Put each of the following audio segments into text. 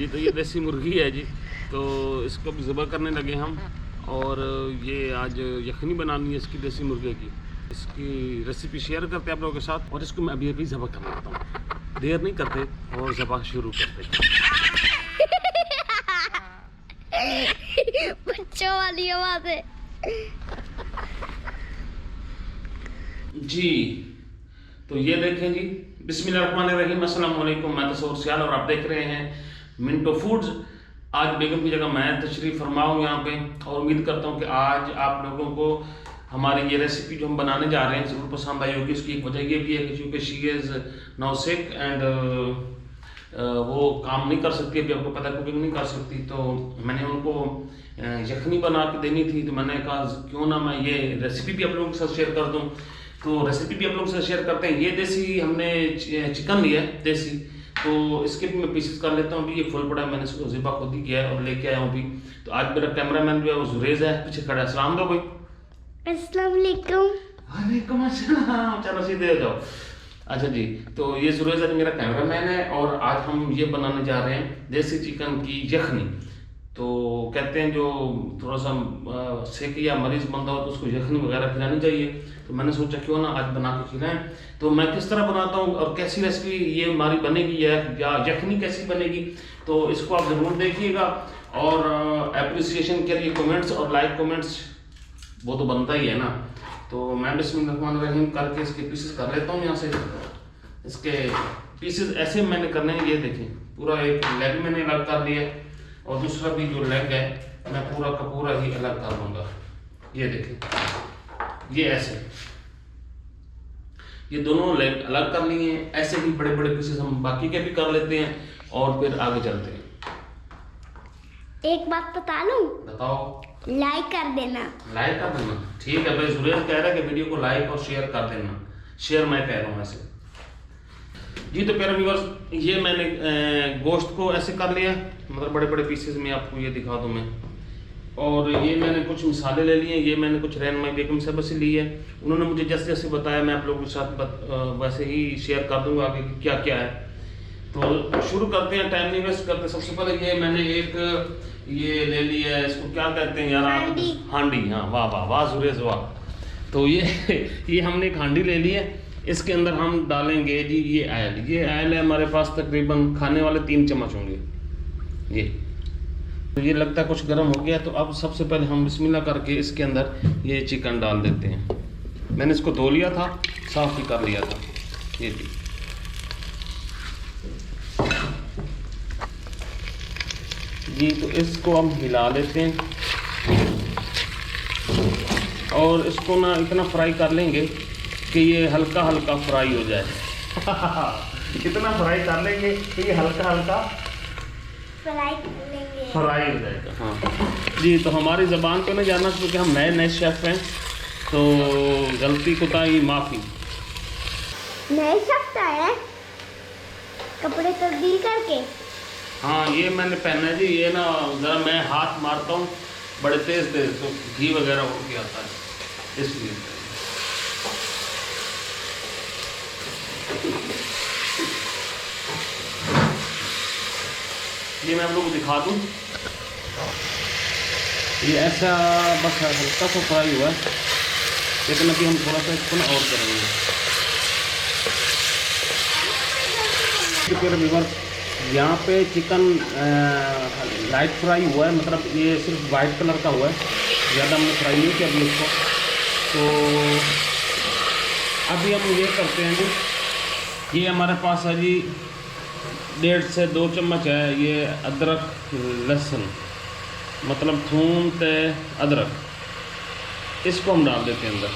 जी तो ये देसी मुर्गी है जी, तो इसको भी ज़िबा करने लगे हम। और ये आज यखनी बनानी है इसकी देसी मुर्गे की। इसकी रेसिपी शेयर करते हैं आप लोगों के साथ, और इसको मैं अभी अभी ज़िबा करने लगता हूँ। देर नहीं करते और ज़िबा शुरू करते बच्चों वाली आवाज़ है जी। तो ये देखें जी, बिस्मिल्लाहिर्रहमानिर्रहीम, अस्सलाम वालेकुम। मैं तसव्वुर सियाल और आप देख रहे हैं मिंटो फूड्स। आज बेगम की जगह मैं तशरीफ़ फरमा हूँ यहाँ पे, और उम्मीद करता हूँ कि आज आप लोगों को हमारी ये रेसिपी जो हम बनाने जा रहे हैं ज़रूर पसंद आई होगी। उसकी एक वजह ये भी है कि चूँकि she is now sick and वो काम नहीं कर सकती, अभी आपको पता है कुकिंग नहीं कर सकती, तो मैंने उनको यखनी बना के देनी थी। तो मैंने कहा क्यों ना मैं ये रेसिपी भी आप लोगों के साथ शेयर कर दूँ। तो रेसिपी भी आप लोगों के साथ शेयर करते हैं। ये देसी हमने चिकन लिया है देसी, तो इसके भी मैं पीसेस कर लेता हूँ। अभी ये फुल पड़ा है, मैंने इसको ज़िबा खुद ही किया है और लेके आया हूँ अभी। तो आज मेरा कैमरामैन जो है वो जुरेज है, पीछे खड़ा है। सलाम दो भाई। अस्सलाम वालेकुम। वालेकुम अस्सलाम। चलो सीधे हो जाओ। अच्छा जी, तो ये जुरेज आज मेरा कैमरामैन है, और आज हम ये बनाने जा रहे हैं देसी चिकन की यखनी। तो कहते हैं जो थोड़ा सा सेक या मरीज़ बंदा हो तो उसको यखनी वगैरह खिलानी चाहिए। तो मैंने सोचा क्यों ना आज बना के खिलाएं। तो मैं किस तरह बनाता हूँ और कैसी रेसिपी ये हमारी बनेगी या यखनी कैसी बनेगी, तो इसको आप ज़रूर देखिएगा। और एप्रिसिएशन के लिए कमेंट्स और लाइक कमेंट्स वो तो बनता ही है ना। तो मैं बिस्मिल्लाहिर्रहमानिर्रहीम करके इसके पीसेस कर लेता हूँ यहाँ से। इसके पीसेस ऐसे मैंने करने हैं, ये देखें, पूरा एक लेग मैंने अलग कर लिया, और दूसरा भी जो लेग है मैं पूरा का पूरा ही अलग कर लूँगा। ये देखें, ये ऐसे, ये दोनों लेग अलग कर लिए हैं। ऐसे ही बड़े बड़े पीसेस हम बाकी के भी कर लेते हैं, और फिर आगे चलते हैं। एक बात बता लूं? बताओ। लाइक कर देना। लाइक कर देना, ठीक है भाई। सुरेश कह रहा है कि वीडियो को लाइक और शेयर कर देना। शेयर मैं कह रहा हूँ ऐसे जी। तो प्यारे व्यूअर्स, ये मैंने गोश्त को ऐसे कर लिया, मतलब बड़े बड़े पीसेस में आपको ये दिखा दूँ मैं। और ये मैंने कुछ मसाले ले लिए, ये मैंने कुछ रहनुमाई बेगम साहब से ली है। उन्होंने मुझे जैसे जैसे बताया मैं आप लोगों के साथ वैसे ही शेयर कर दूँगा आगे कि क्या क्या है। तो शुरू करते हैं, टाइम नहीं वेस्ट करते। सबसे पहले ये मैंने एक ये ले लिया है, इसको क्या कहते हैं यार आप? हांडी। हाँ, वाह वाह वाह सुरेश वाह। तो ये हमने एक हांडी ले ली है। इसके अंदर हम डालेंगे जी ये आयल। ये आयल है हमारे पास तकरीबन खाने वाले 3 चम्मच होंगे ये। तो ये लगता है कुछ गर्म हो गया, तो अब सबसे पहले हम बिस्मिल्लाह करके इसके अंदर ये चिकन डाल देते हैं। मैंने इसको धो लिया था, साफ भी कर लिया था। ये भी जी, तो इसको हम हिला लेते हैं, और इसको ना इतना फ्राई कर लेंगे कि ये हल्का हल्का फ्राई हो जाए। कितना फ्राई कर लेंगे कि ये हल्का हल्का फ्राई कर लेंगे, फ्राई हो जाएगा। हाँ जी, तो हमारी ज़बान पे नहीं जाना क्योंकि हम नए नए शेफ़ हैं, तो गलती कोताही माफ़ी। नहीं सकता है कपड़े तब्दील करके। हाँ, ये मैंने पहना है जी। ये ना ज़रा मैं हाथ मारता हूँ बड़े तेज़ तेज़, तो घी वगैरह उड़ के आता है, इसलिए। ये मैं आप लोगों को दिखा दूँ, ये ऐसा बस हल्का सा फ्राई हुआ है, लेकिन अभी हम थोड़ा सा इसको ना और करेंगे। फिर व्यूअर्स, यहाँ पे चिकन लाइट फ्राई हुआ है, मतलब ये सिर्फ वाइट कलर का हुआ है, ज़्यादा हमने फ्राई नहीं किया अभी इसको। तो अभी हम ये करते हैं जी, ये हमारे पास है जी 1.5 से 2 चम्मच है ये अदरक लहसुन, मतलब थूम ते अदरक, इसको हम डाल देते हैं अंदर।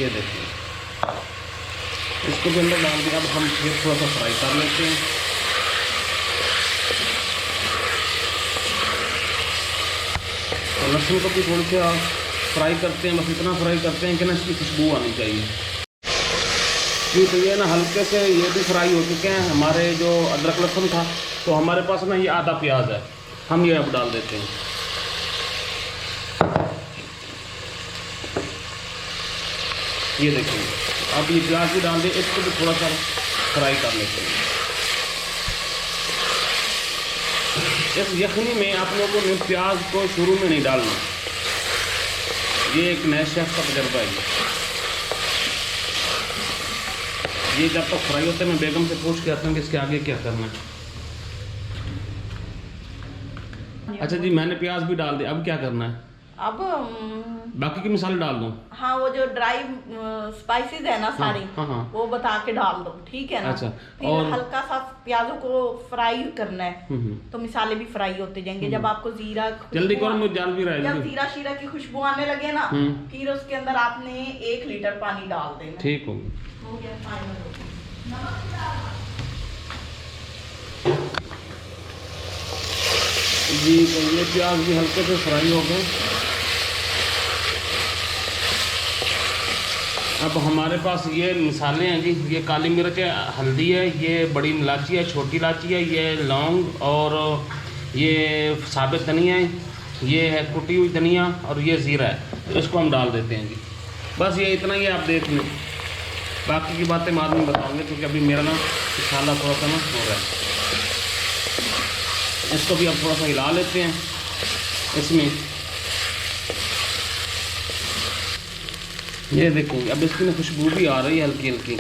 ये देखिए, इसको भी अंदर डाल दिया। अब हम फिर थोड़ा सा फ्राई कर लेते हैं। तो लहसुन को भी थोड़ी सी फ्राई करते हैं, बस इतना फ्राई करते हैं कि ना इसकी खुशबू आनी चाहिए। जी, तो ये ना हल्के से ये भी फ्राई हो चुके हैं हमारे जो अदरक लहसुन था। तो हमारे पास ना ये आधा प्याज है, हम ये अब डाल देते हैं। ये देखिए, अब ये प्याज भी डाल दें, इसको भी थोड़ा सा फ्राई कर लेते हैं। इस यखनी में आप लोगों ने प्याज को शुरू में नहीं डालना। ये एक नए शेफ का तजर्बा है। ये जब तक फ्राई होते हैं मैं बेगम से पूछ के आता हूँ कि इसके आगे क्या करना है। अच्छा जी, मैंने प्याज भी डाल दिया, अब क्या करना है? अब बाकी के मसाले डाल दूँ? हाँ, वो जो ड्राई स्पाइसेस है ना सारी, हाँ। वो बता के डाल दो, ठीक है ना। अच्छा, फिर और हल्का सा प्याजों को फ्राई करना है, तो मसाले भी फ्राई होते जाएंगे। जब आपको जीरा जल्दी करो, मुझे जल भी रहा है। जब जीरा शीरा की खुशबू आने लगे ना, फिर उसके अंदर आपने 1 लीटर पानी डाल देना। ठीक हो गया, फाइनल हो गया। जी। तो ये प्याज भी हल्के से फ्राई हो गए। अब हमारे पास ये मसाले हैं जी। ये काली मिर्च है, हल्दी है, ये बड़ी इलायची है, छोटी इलायची है, ये लौंग और ये साबित धनिया है, ये है कुटी हुई धनिया और ये ज़ीरा है। तो इसको हम डाल देते हैं जी। बस ये इतना ही आप देख लें, बाकी की बातें बाद में बताऊँगे क्योंकि अभी मेरा ना मसाला थोड़ा सा ना हो रहा है। इसको भी अब थोड़ा सा हिला लेते हैं। इसमें ये देखो, अब इसकी ना खुशबू भी आ रही है हल्की हल्की।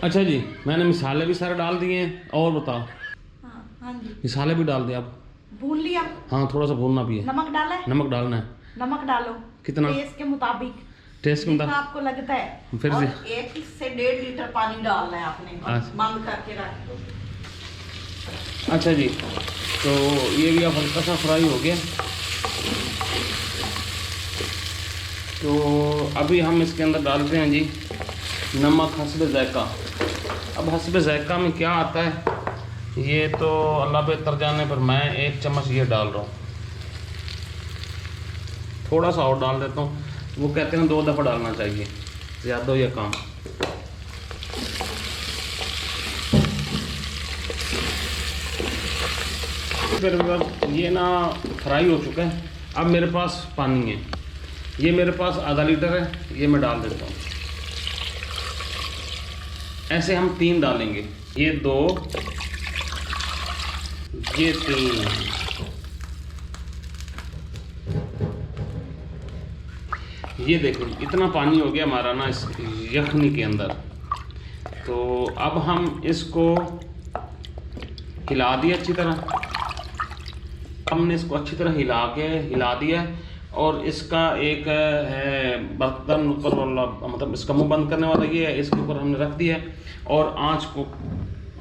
अच्छा जी, मैंने मसाले भी सारे डाल दिए हैं। और बताओ? हाँ जी, मसाले भी डाल दिए आप? भून लिया। हाँ, थोड़ा सा भूनना भी है। नमक डाला है? नमक डालना है। नमक डालो कितना? टेस्ट के मुताबिक, टेस्ट के जितना मुताबिक आपको लगता है। फिर और से 1 से 1.5 लीटर पानी डालना है आपने, अच्छा। बंद करके रख दो। अच्छा जी, तो ये भी अब हल्का सा फ्राई हो गया। तो अभी हम इसके अंदर डालते हैं जी नमक हस्ब ज़ायक़ा। अब हस्ब ज़ायक़ा में क्या आता है ये तो अल्लाह बेहतर जाने, पर मैं 1 चम्मच ये डाल रहा हूँ। थोड़ा सा और डाल देता हूँ। वो कहते हैं 2 दफ़ा डालना चाहिए, ज़्यादा हो या कम। फिर ये ना फ्राई हो चुका है। अब मेरे पास पानी है, ये मेरे पास आधा लीटर है, ये मैं डाल देता हूँ। ऐसे हम 3 डालेंगे, ये 2, ये 3। ये देखो इतना पानी हो गया हमारा ना इस यखनी के अंदर। तो अब हम इसको हिला दिया अच्छी तरह। हमने इसको अच्छी तरह हिला दिया और इसका एक है बर्तन ऊपर वाला, मतलब इसका मुंह बंद करने वाला ये है, इसके ऊपर हमने रख दिया और आंच को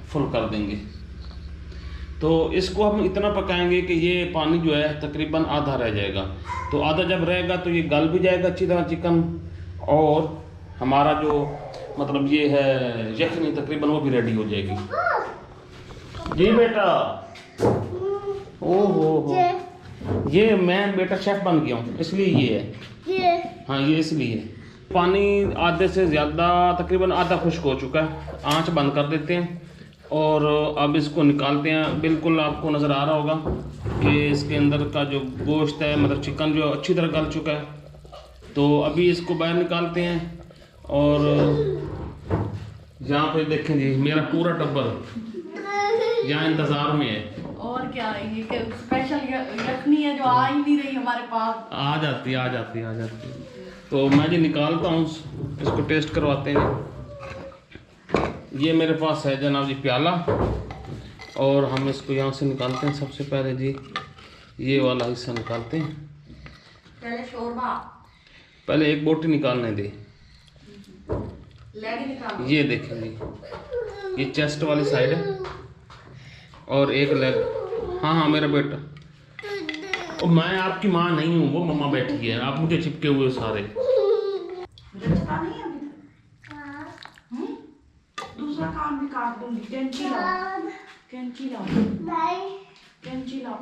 फुल कर देंगे। तो इसको हम इतना पकाएंगे कि ये पानी जो है तकरीबन आधा रह जाएगा। तो आधा जब रहेगा तो ये गल भी जाएगा अच्छी तरह चिकन, और हमारा जो मतलब ये है यखनी तकरीबन वो भी रेडी हो जाएगी। जी बेटा, ओहो ये मैं बेटा शेफ बन गया हूँ इसलिए ये है। हाँ, ये इसलिए पानी आधे से ज़्यादा तकरीबन आधा खुश्क हो चुका है। आंच बंद कर देते हैं और अब इसको निकालते हैं। बिल्कुल आपको नज़र आ रहा होगा कि इसके अंदर का जो गोश्त है, मतलब चिकन जो अच्छी तरह गल चुका है। तो अभी इसको बाहर निकालते हैं और यहाँ पे देखें जी मेरा पूरा टब्बर यहाँ इंतज़ार में है। और क्या है, ये स्पेशल यखनी है जो आ ही नहीं रही हमारे पास। आ जाती है। तो मैं जी निकालता हूँ, इसको टेस्ट करवाते हैं। ये मेरे पास है जनाब जी प्याला, और हम इसको यहाँ से निकालते हैं। सबसे पहले जी ये वाला हिस्सा निकालते हैं। पहले शोरबा, पहले एक बोटी निकालने दे। लेग निकालो। ये देखें जी, ये चेस्ट वाली साइड है और एक लेग। हाँ मेरा बेटा, और मैं आपकी माँ नहीं हूँ, वो मम्मा बैठी है, आप मुझे चिपके हुए सारे। नहीं है अभी तक। दूसरा काम भी काट दूंगी। कैंची लाओ।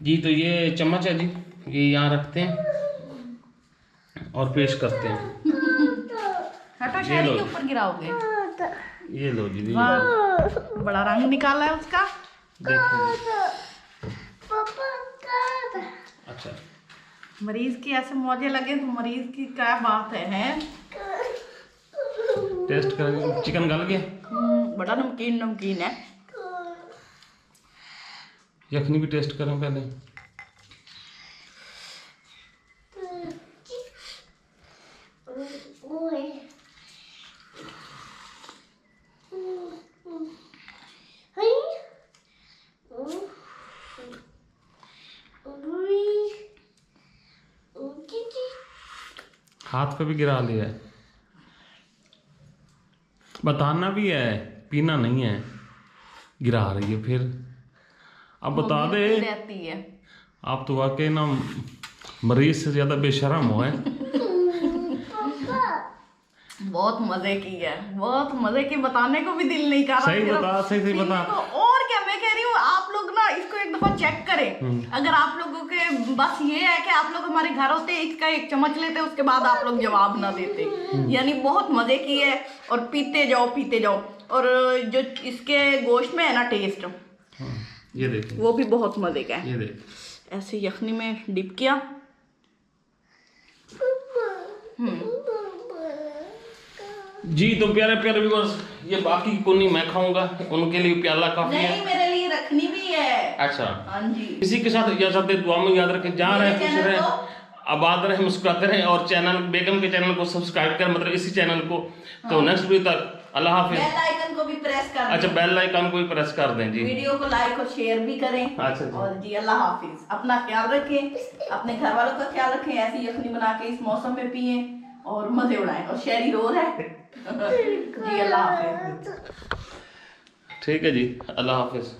जी तो ये चम्मच है जी, ये यहाँ रखते हैं और पेश करते हैं। हटा, शहरी के ऊपर गिराओगे। ये लो जी, वाह, बड़ा रंग निकाला है उसका। देखो मरीज की ऐसे मौजे लगे तो मरीज की क्या बात है? टेस्ट कर, चिकन गल गया, बड़ा नमकीन नमकीन है। यखनी भी टेस्ट करें पहले। हाथ पे भी गिरा लिया है। बताना भी है, पीना नहीं है। गिरा रही है फिर। अब बता दे। रहती है। आप तो वाकई ना मरीज से ज्यादा बेशरम हो है। बहुत मजे की है, बहुत मजे की, बताने को भी दिल नहीं कर रहा। सही बता, सही बता। और क्या मैं कह रही हूँ, आप लोग ना इसको एक दफा चेक करें। अगर आप लोगों के बस ये है कि आप लोग हमारे घर होते, इसका एक चम्मच लेते, उसके बाद आप लोग जवाब ना देते। यानी बहुत मजे की है, और पीते जाओ पीते जाओ। और जो इसके गोश्त में है ना टेस्ट, ये देखिए, वो भी बहुत मजे का है। ये देख, ऐसे यखनी में डिप किया। जी तो प्यारे प्यारे व्यूअर्स, ये बाकी कोनी मैं खाऊंगा, उनके लिए प्याला काफी है। नहीं, मेरे लिए रखनी भी है। अच्छा, हाँ जी। इसी के साथ इजाजत दे, दुआ में याद रखें, जहाँ रहे खुश रहे, आबाद रहे, मुस्कुराते रहे, और चैनल बेगम के चैनल को सब्सक्राइब कर, मतलब इसी चैनल को। तो नेक्स्ट वीडियो तक अल्लाह हाफिज। बेल आइकन को भी प्रेस कर दें। अच्छा, बेल आइकन को भी प्रेस कर दें जी। वीडियो को लाइक और शेयर भी करें। अच्छा जी। और जी अल्लाह हाफिज। अपना ख्याल रखें, अपने घर वालों का ख्याल रखें। ऐसी यखनी बना के इस मौसम में पिए और मजे उड़ाएं। और शेरी रोज है। जी अल्लाह हाफिज। ठीक है जी, अल्लाह हाफिज।